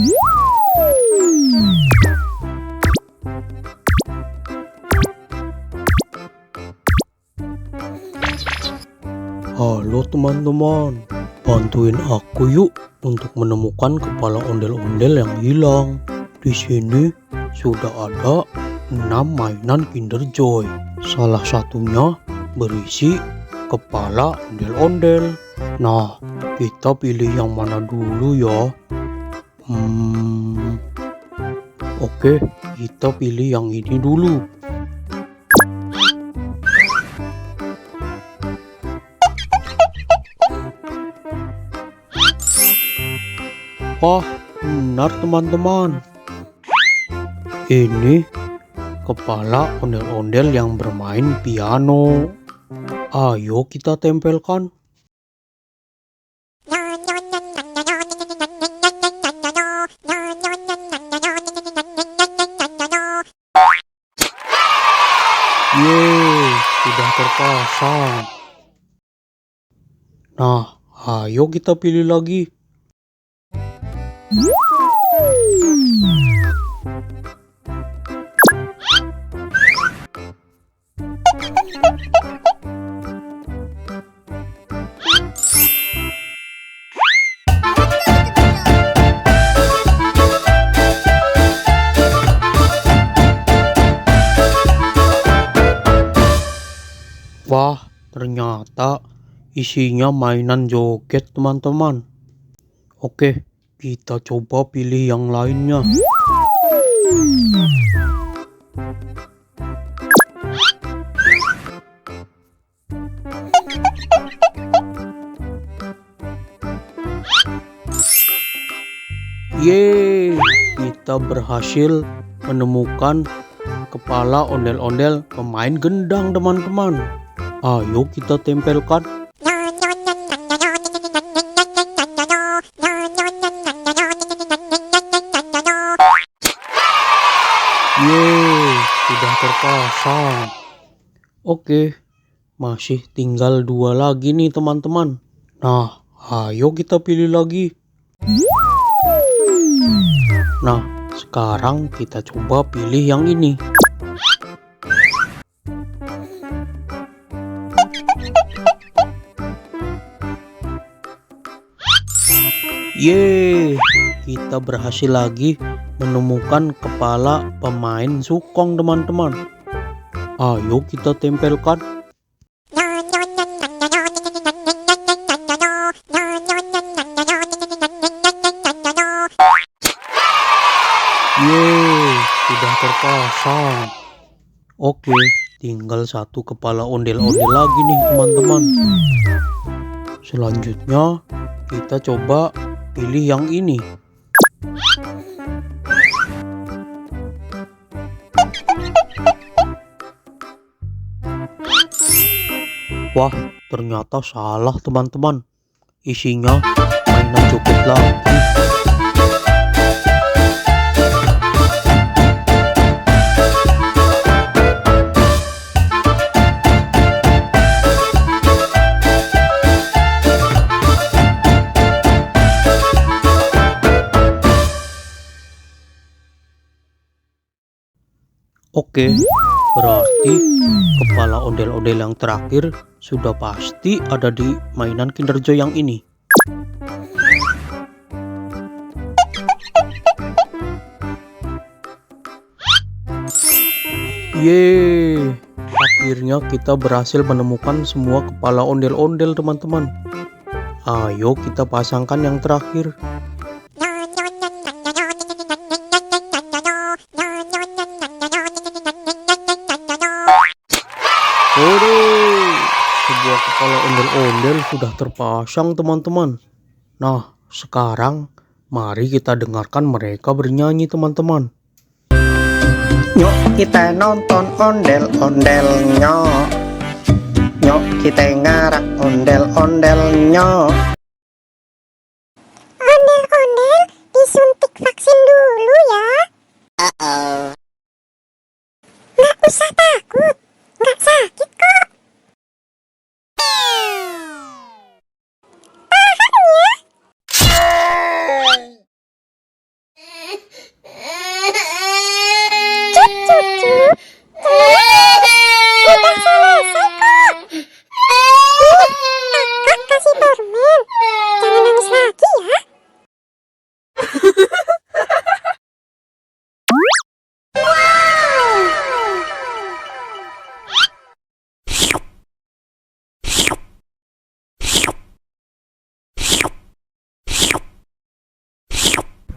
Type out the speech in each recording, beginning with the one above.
Halo teman-teman, bantuin aku yuk untuk menemukan kepala ondel-ondel yang hilang. Di sini sudah ada 6 mainan Kinder Joy. Salah satunya berisi kepala ondel-ondel. Nah, kita pilih yang mana dulu ya? Oke, kita pilih yang ini dulu. Wah, benar teman-teman. Ini kepala ondel-ondel yang bermain piano. Ayo kita tempelkan. Yeay, sudah terpasang. Nah, ayo kita pilih lagi. Wah, ternyata isinya mainan joget teman-teman. Oke, kita coba pilih yang lainnya. Yeay, kita berhasil menemukan kepala ondel-ondel pemain gendang teman-teman. Ayo kita tempelkan. Yeay, sudah terpasang. Oke, masih tinggal 2 lagi nih teman-teman. Nah, ayo kita pilih lagi. Nah, sekarang kita coba pilih yang ini. Yeay, kita berhasil lagi menemukan kepala pemain sukong teman-teman. Ayo kita tempelkan. Yeay, sudah terpasang. Oke, tinggal 1 kepala ondel-ondel lagi nih teman-teman. Selanjutnya kita coba pilih yang ini. Wah, ternyata salah teman-teman. Isinya mainan joget lagi. Oke, berarti kepala ondel-ondel yang terakhir sudah pasti ada di mainan Kinder Joy yang ini. Yeay, akhirnya kita berhasil menemukan semua kepala ondel-ondel teman-teman. Ayo kita pasangkan yang terakhir. Waduh, sebuah kepala ondel-ondel sudah terpasang teman-teman. Nah, sekarang mari kita dengarkan mereka bernyanyi teman-teman. Yuk kita nonton ondel-ondelnya. Yuk kita ngarak ondel-ondelnya. Ondel-ondel disuntik vaksin dulu ya. Nggak usah takut, nggak sakit kok. Tahan ya.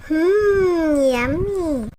Yummy.